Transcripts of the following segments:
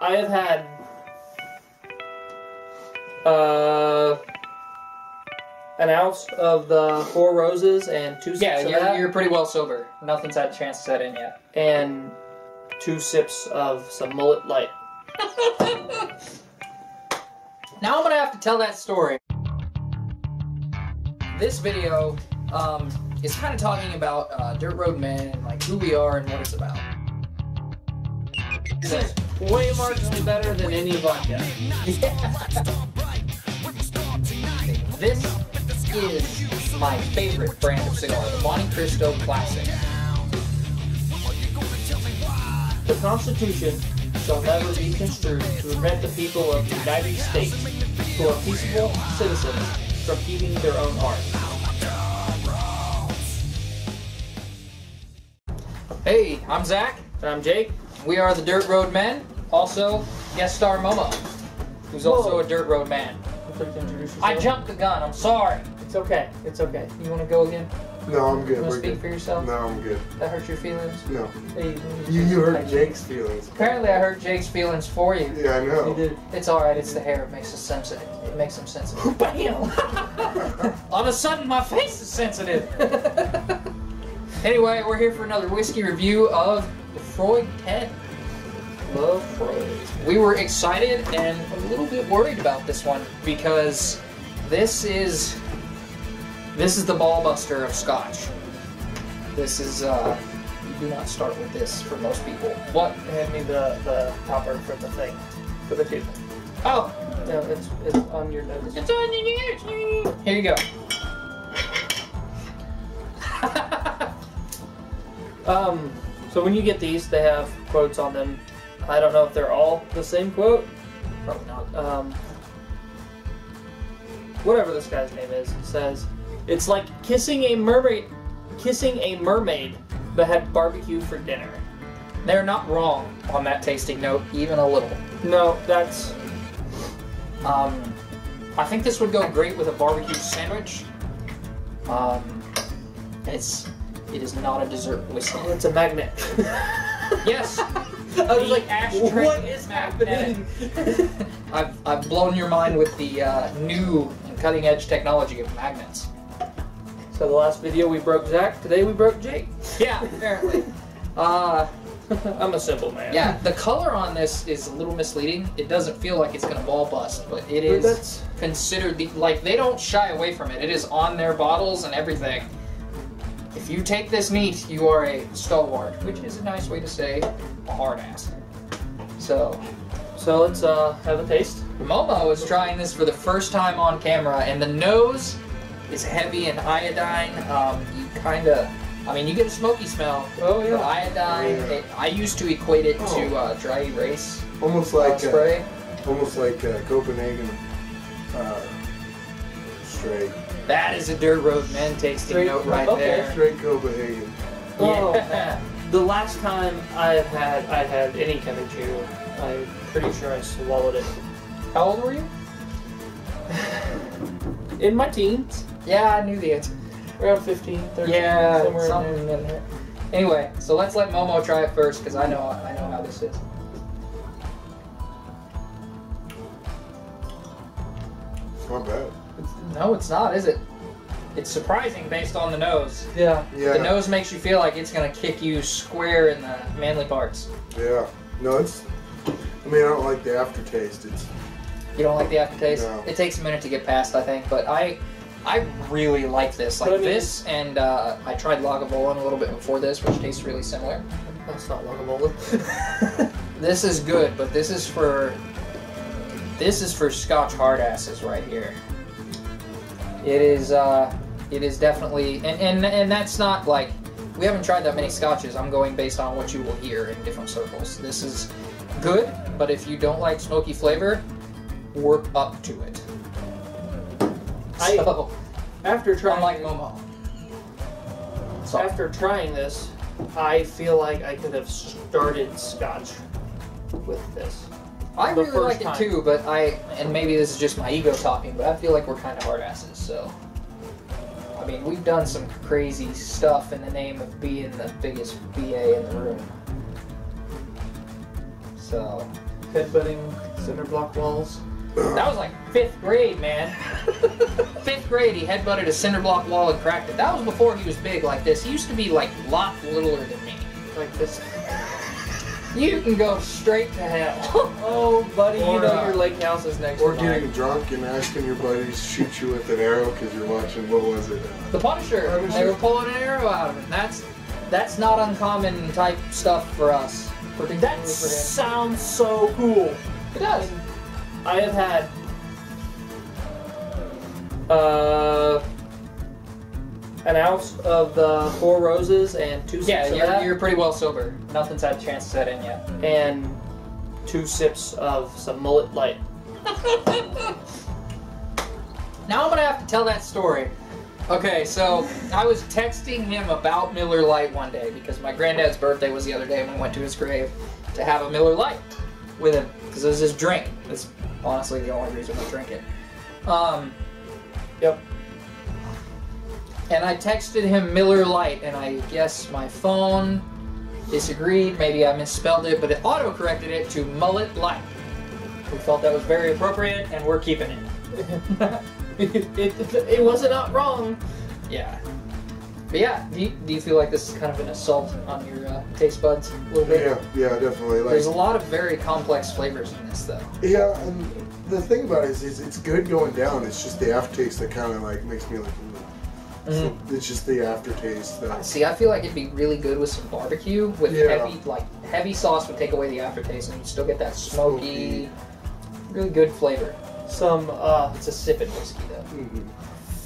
I have had an ounce of the Four Roses and 2 sips of that. You're pretty well sober. Nothing's had a chance to set in yet. And 2 sips of some Mullet Light. Now I'm gonna have to tell that story. This video is kind of talking about Dirt Road Men and like who we are and what it's about. This is way marginally better than any vodka. This is my favorite brand of cigar, the Monte Cristo Classic. The Constitution shall never be construed to prevent the people of the United States, who are peaceable citizens, from keeping their own heart. Hey, I'm Zach. And I'm Jake. We are the Dirt Road Men. Also, guest star Momo, who's also a Dirt Road Man. I jumped the gun. I'm sorry. It's okay. It's okay. You want to go again? No, I'm good. You want to speak for yourself? No, I'm good. That hurt your feelings? No. Hey, You hurt Jake's feelings. Apparently I hurt Jake's feelings for you. Yeah, I know. You did. It's alright, it's the hair. It makes us sensitive. It makes them sensitive. Bam! All of a sudden my face is sensitive. Anyway, we're here for another whiskey review of Laproaig 10. Laproaig. We were excited and a little bit worried about this one because this is the ball buster of Scotch. This is you do not start with this for most people. What? Hand me the topper for the thing, for the tube. Oh, No, it's on your nose. it's on your ears. Here you go. So when you get these, they have quotes on them. I don't know if they're all the same quote. Probably not. Whatever this guy's name is, says, it's like kissing a mermaid that had barbecue for dinner. They're not wrong on that tasting note, even a little. No, that's... I think this would go great with a barbecue sandwich. It is not a dessert whiskey. Oh, it's a magnet. Yes! I was like, ashtray what is happening? I've blown your mind with the new and cutting edge technology of magnets. So the last video we broke Zach, today we broke Jake. Yeah, apparently. I'm a simple man. Yeah, the color on this is a little misleading. It doesn't feel like it's gonna ball bust, but it is considered like they don't shy away from it. It is on their bottles and everything. If you take this neat, you are a stalwart, which is a nice way to say a hard ass. So let's have a taste. Momo is trying this for the first time on camera, and the nose is heavy and iodine. You get a smoky smell. Oh yeah. But iodine, I used to equate it to dry erase. Almost like spray. Almost like Copenhagen straight. That is a Dirt Road Men tasting note right there. Straight Copenhagen. Yeah. The last time I had any kind of chew, I'm pretty sure I swallowed it. How old were you? In my teens. Yeah, I knew the answer. Around 15, 13, Yeah, somewhere something in there. in there. Anyway, so let's let Momo try it first because I know how this is. It's not bad. No, it's not, is it? It's surprising based on the nose. Yeah. Yeah. The nose makes you feel like it's gonna kick you square in the manly parts. Yeah. No, it's. I mean, I don't like the aftertaste. It's. You don't like the aftertaste? No. It takes a minute to get past, I think, but I really like this. Like this, and I tried Lagavulin a little bit before this, which tastes really similar. That's not Lagavulin. This is good, but this is for Scotch hard asses right here. It is definitely, and that's not like, we haven't tried that many Scotches. I'm going based on what you will hear in different circles. This is good, but if you don't like smoky flavor, work up to it. After trying, unlike Momo. After trying this, I feel like I could have started Scotch with this. I really like it too, but and maybe this is just my ego talking, but I feel like we're kind of hard asses, so. I mean, we've done some crazy stuff in the name of being the biggest BA in the room. So, Headbutting cinder block walls. That was like 5th grade, man. 5th grade, he headbutted a cinder block wall and cracked it. That was before he was big like this. He used to be like a lot littler than me. Like this. You can go straight to hell. Oh, buddy, Or, you know your lake house is next Or to getting mine. drunk and asking your buddies to shoot you with an arrow because you're watching, what was it? The Punisher. They were pulling an arrow out of it. That's not uncommon type stuff for us. Particularly That for him. sounds so cool. It does. I have had an ounce of the Four Roses and 2 sips Yeah, of that, you're pretty well sober. Nothing's had a chance to set in yet. and 2 sips of some Mullet Light. Now I'm gonna have to tell that story. Okay, so I was texting him about Miller Lite one day because my granddad's birthday was the other day and we went to his grave to have a Miller Lite with him because it was his drink. It's honestly the only reason we drink it. Yep. And I texted him Miller Lite, and I guess my phone disagreed. Maybe I misspelled it, but it auto-corrected it to Mullet Light. We felt that was very appropriate, and we're keeping it. It wasn't not wrong. Yeah. But yeah, do you feel like this is kind of an assault on your taste buds a little bit? Yeah, definitely. Like, There's a lot of very complex flavors in this, though. yeah, and the thing about it is it's good going down. It's just the aftertaste that kind of like makes me like. So it's just the aftertaste that. See, I feel like it'd be really good with some barbecue. With Yeah. heavy sauce would take away the aftertaste, and you still get that smoky, really good flavor. Some, it's a sipping whiskey though. Mm-hmm.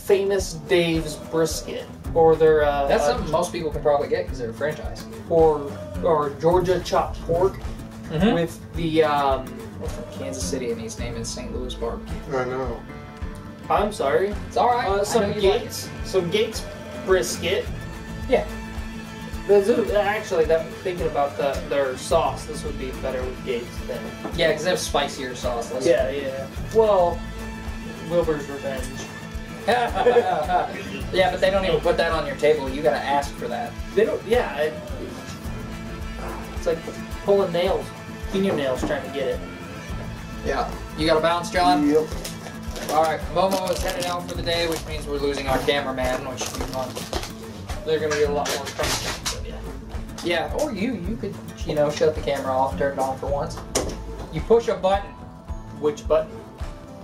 Famous Dave's Brisket. Or their, That's something most people can probably get because they're a franchise. or Georgia chopped pork Mhm. with the, We're from Kansas City, and he's named it St. Louis barbecue. I know. I'm sorry. It's all right. I know Some you like Gates, some Gates brisket. Yeah. Actually, thinking about their sauce, this would be better with Gates than. it. Yeah, because they have spicier sauce. Yeah. Well, Wilbur's Revenge. Yeah, but they don't even put that on your table. You gotta ask for that. They don't. Yeah. It's like pulling nails, fingernails, trying to get it. Yeah. You gotta bounce, John? Yep. Alright, Momo is headed out for the day, which means we're losing our cameraman, which should be fun. They're gonna be a lot more content. Yeah, or you could, shut the camera off, turn it on for once. You push a button, Which button?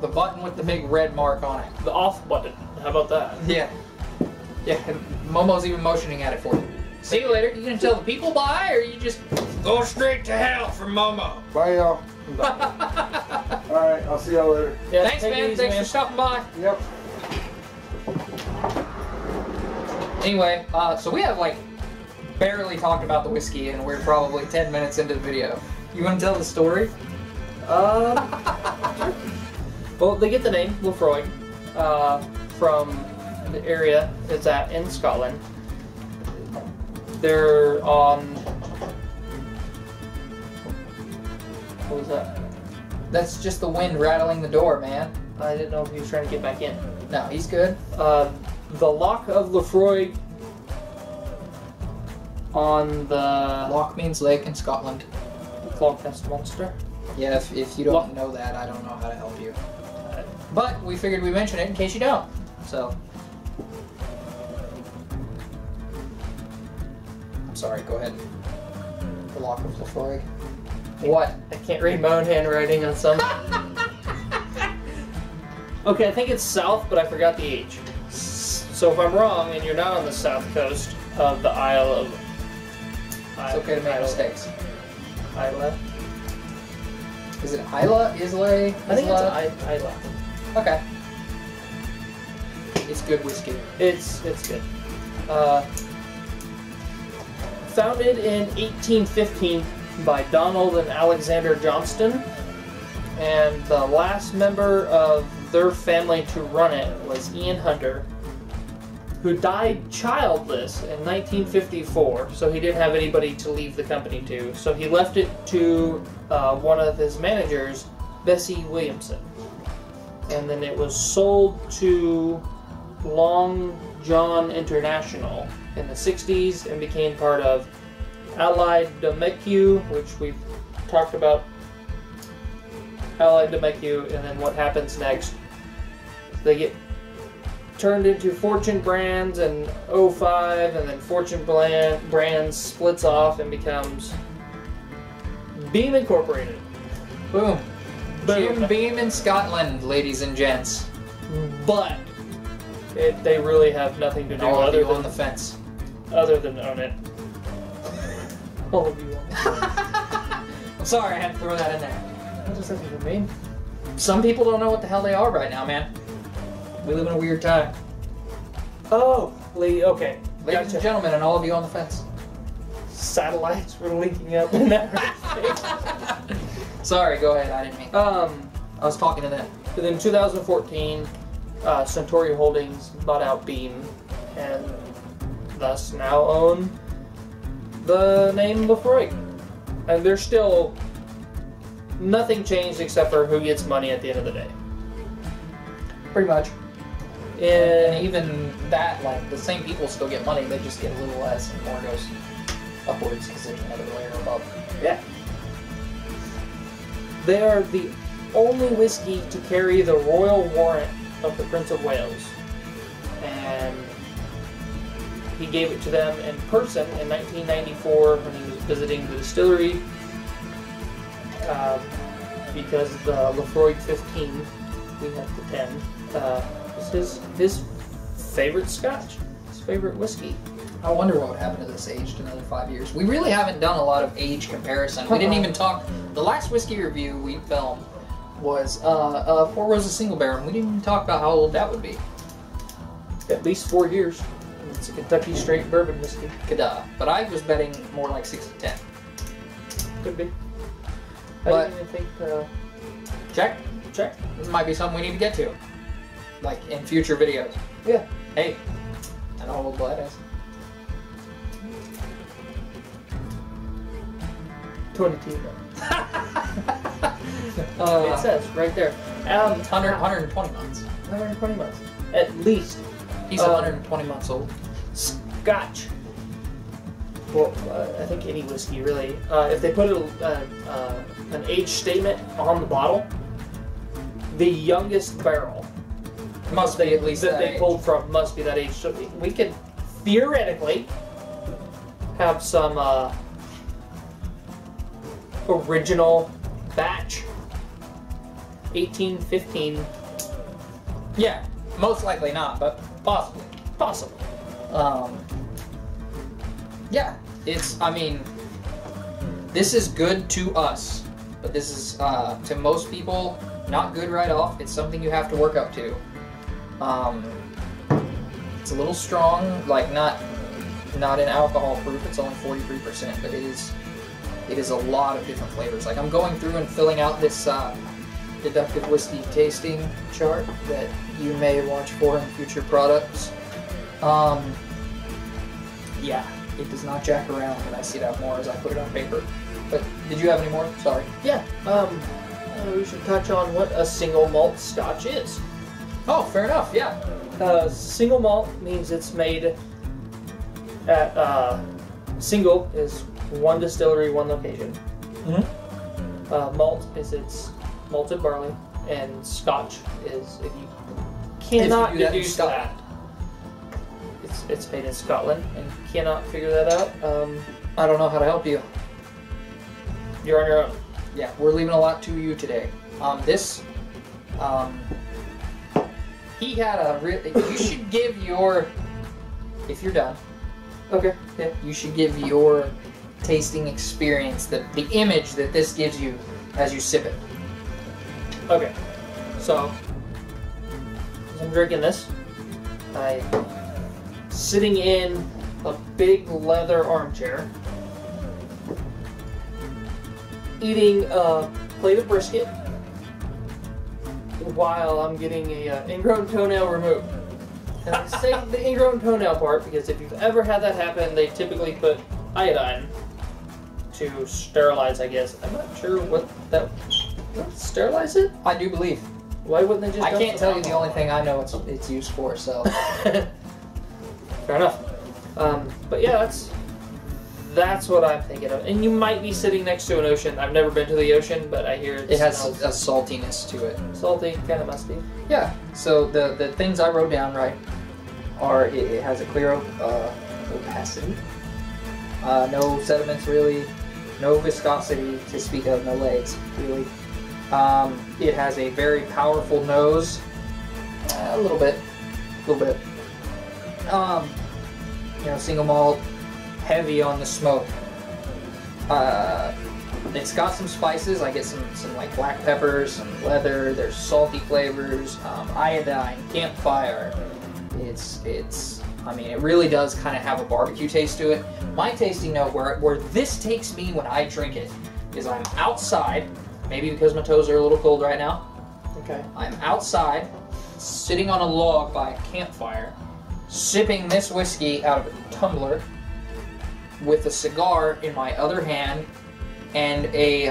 the button with the big red mark on it. The off button. How about that? Yeah. Yeah, and Momo's even motioning at it for you. See you later. You gonna tell the people bye, or you just go straight to hell for Momo? Bye, y'all. Alright, I'll see y'all later. Yeah, Thanks, take it man. easy, Thanks for stopping by. Yep. Anyway, so we have like barely talked about the whiskey, and we're probably 10 minutes into the video. You want to tell the story? Well, they get the name Laproaig from the area it's at in Scotland. They're on. What was that? That's just the wind rattling the door, man. I didn't know if he was trying to get back in. No, he's good. The Loch of Laproaig on the Loch means lake in Scotland. Loch Ness Monster. Yeah, if you don't know that, I don't know how to help you. But we figured we'd mention it in case you don't. So. I'm sorry, go ahead. The Loch of Laproaig. What? I can't read my own handwriting on some. Okay, I think it's south, but I forgot the H. So if I'm wrong and you're not on the south coast of the Isle of... It's okay to make mistakes. Isla? Is it Isla? Islay? I think it's Isla. Okay. It's good whiskey. It's good. Founded in 1815 by Donald and Alexander Johnston, and the last member of their family to run it was Ian Hunter, who died childless in 1954, so he didn't have anybody to leave the company to. So he left it to one of his managers, Bessie Williamson. And then it was sold to Long John International in the 60s and became part of Allied Domecq, which we've talked about Allied to make you, and then what happens next? They get turned into Fortune brands in 05, and then Fortune brands splits off and becomes Beam Incorporated. Boom. Boom. Jim Beam in Scotland, ladies and gents. But they really have nothing to do All of other you than on the fence. Other than own it. All of you on the fence. I'm sorry, I had to throw that in there. What does that even mean? Some people don't know what the hell they are right now, man. We live in a weird time. Oh, okay. Ladies and gentlemen, and all of you on the fence. Satellites were leaking up in that space. Sorry, go ahead. I didn't mean. I was talking to them. And in 2014, Centauri Holdings bought out Beam, and thus now own the name Laproaig. And there's still nothing changed except for who gets money at the end of the day. Pretty much. And even that, like, the same people still get money, they just get a little less and more goes upwards because there's another layer above. Yeah. They are the only whiskey to carry the royal warrant of the Prince of Wales. And he gave it to them in person in 1994 when he was visiting the distillery, because the Laproaig 15, we had the 10, was his favorite Scotch, his favorite whiskey. I wonder what would happen to this aged another 5 years. We really haven't done a lot of age comparison. We didn't even talk. The last whiskey review we filmed was Four Roses Single Barrel, and we didn't even talk about how old that would be. At least 4 years. It's a Kentucky straight bourbon whiskey. But I was betting more like 6 to 10. Could be. I But- didn't even think. Check. Check. This might be something we need to get to, like in future videos. Yeah. Hey, I know how old that is. 22. It says right there. 120 months. 120 months. At least. He's 120 months old. Scotch. Well, I think any whiskey really. If they put an age statement on the bottle, the youngest barrel Must be at least that that they age. pulled from must be that age. So we could theoretically have some original batch 1815. Yeah, most likely not, but possibly. Possible. Yeah, I mean, this is good to us, but this is, to most people, not good right off. It's something you have to work up to. It's a little strong, like not in alcohol proof, it's only 43%, but it is a lot of different flavors. Like, I'm going through and filling out this, deductive whiskey tasting chart that you may watch for in future products. Yeah, it does not jack around, and I see that more as I put it on paper. But did you have any more? Sorry. Yeah. We should touch on what a single malt Scotch is. Oh, fair enough. Yeah. Single malt means it's made at single is one distillery, one location. Mm-hmm. Malt is its malted barley, and Scotch is if you cannot deduce that. It's made in Scotland, and you cannot figure that out. I don't know how to help you. You're on your own. Yeah, we're leaving a lot to you today. He had a you should give your, if you're done, Okay. Yeah. you should give your tasting experience, the image that this gives you as you sip it. Okay. So, as I'm drinking this, I'm sitting in a big leather armchair, eating a plate of brisket while I'm getting a ingrown toenail removed. And I say the ingrown toenail part because if you've ever had that happen, they typically put iodine to sterilize, I guess. I'm not sure what sterilize it? I do believe. Why wouldn't they just I dump can't some tell you the only thing I know it's used for, so. Fair enough. But yeah, That's what I'm thinking of. And you might be sitting next to an ocean. I've never been to the ocean, but I hear it has a saltiness to it. Salty, kind of musty. Yeah. So the things I wrote down right are it has a clear opacity, no sediments really, no viscosity to speak of, no legs really. It has a very powerful nose, a little bit. You know, single malt, heavy on the smoke. It's got some spices. I get some like black peppers, some leather. There's salty flavors, iodine, campfire. I mean, it really does kind of have a barbecue taste to it. My tasting note, where this takes me when I drink it, is I'm outside. Maybe because my toes are a little cold right now. Okay. I'm outside, sitting on a log by a campfire, sipping this whiskey out of a tumbler, with a cigar in my other hand, and a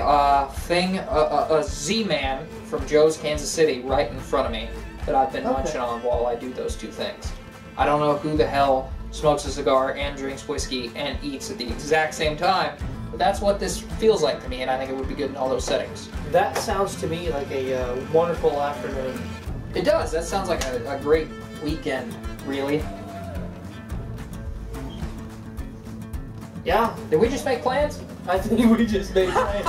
Z-Man from Joe's Kansas City right in front of me that I've been munching on while I do those two things. I don't know who the hell smokes a cigar and drinks whiskey and eats at the exact same time, but that's what this feels like to me, and I think it would be good in all those settings. That sounds to me like a wonderful afternoon. It does. That sounds like a great weekend, really. Yeah. Did we just make plans? I think we just made plans.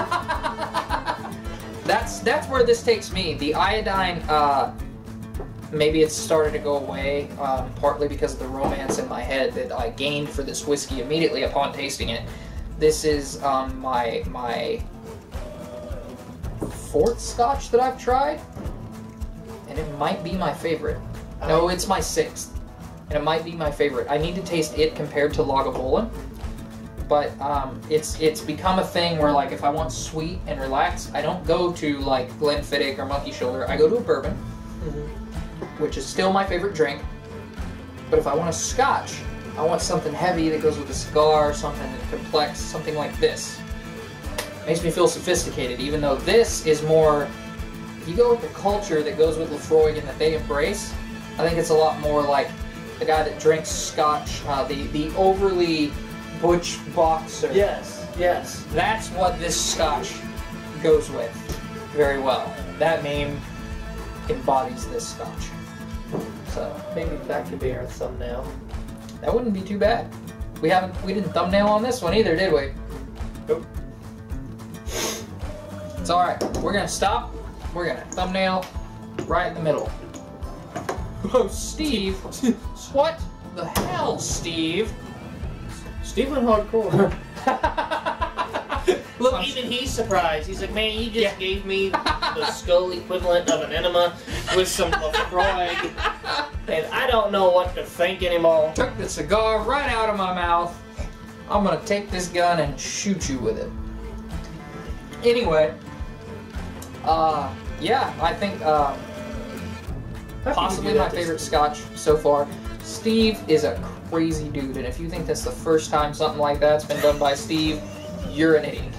That's where this takes me. The iodine, maybe it's started to go away, partly because of the romance in my head that I gained for this whiskey immediately upon tasting it. This is my fourth Scotch that I've tried, and it might be my favorite. No, it's my sixth, and it might be my favorite. I need to taste it compared to Lagavulin, but it's become a thing where, like, if I want sweet and relaxed, I don't go to like Glenfiddich or Monkey Shoulder. I go to a bourbon, which is still my favorite drink. But if I want a Scotch, I want something heavy that goes with a cigar, something complex, something like this. Makes me feel sophisticated, even though this is more, if you go with the culture that goes with Laproaig and that they embrace, I think it's a lot more like the guy that drinks Scotch, the overly butch boxer. Yes, yes. That's what this Scotch goes with very well. That name embodies this Scotch. So maybe that could be our thumbnail. That wouldn't be too bad. We didn't thumbnail on this one either, did we? Nope. It's alright. We're gonna stop. We're gonna thumbnail right in the middle. Oh, Steve. What the hell, Steve? Steve went hardcore. Look, even he's surprised. He's like, man, you just gave me the skull equivalent of an enema with some Laproaig, and I don't know what to think anymore. Took the cigar right out of my mouth. I'm gonna take this gun and shoot you with it. Anyway, yeah, I think possibly my favorite Scotch so far. Steve is a crazy dude, and if you think that's the first time something like that's been done by Steve, you're an idiot.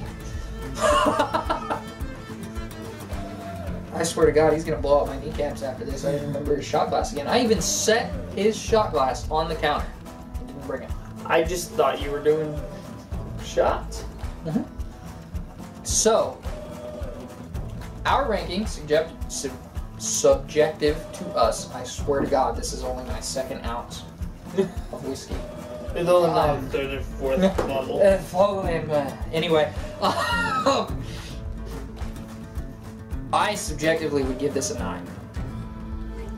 I swear to God, he's gonna blow out my kneecaps after this. I didn't remember his shot glass again. I even set his shot glass on the counter. Didn't bring it. I just thought you were doing shots. So, our ranking, subjective to us. I swear to God, this is only my second ounce of whiskey. It's only my third or fourth bottle. Anyway, I subjectively would give this a 9.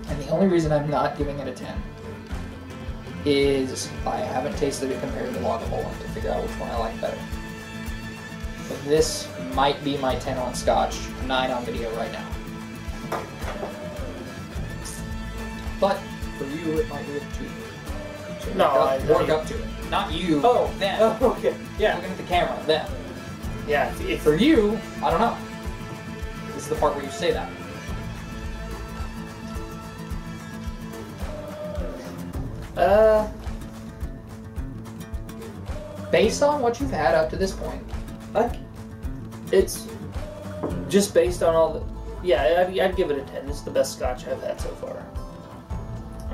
And the only reason I'm not giving it a 10 is I haven't tasted it compared to Lagavulin to figure out which one I like better. But this might be my 10 on Scotch, 9 on video right now. But for you, it might be a 2. So No, work up to it. Not you. Oh, them. Oh, okay. Yeah. Looking at the camera, them. Yeah. If For you, I don't know. This is the part where you say that. Based on what you've had up to this point, it's just based on all the. Yeah, I'd give it a 10. It's the best Scotch I've had so far.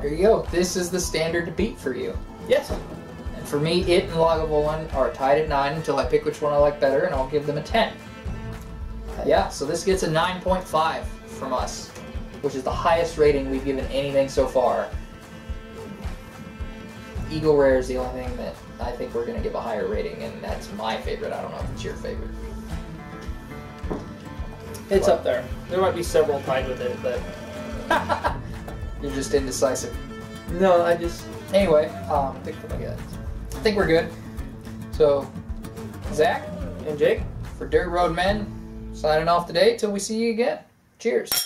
there you go. This is the standard to beat for you. Yes. And And for me, it and Lagavulin are tied at 9 until I pick which one I like better, and I'll give them a 10. Yeah, so this gets a 9.5 from us, which is the highest rating we've given anything so far. Eagle Rare is the only thing that I think we're going to give a higher rating, and that's my favorite. I don't know if it's your favorite. It's up there. There might be several tied with it, but... You're just indecisive. No, I just... Anyway, I think we're good. So, Zach and Jake, for Dirt Road Men, signing off today till we see you again. Cheers.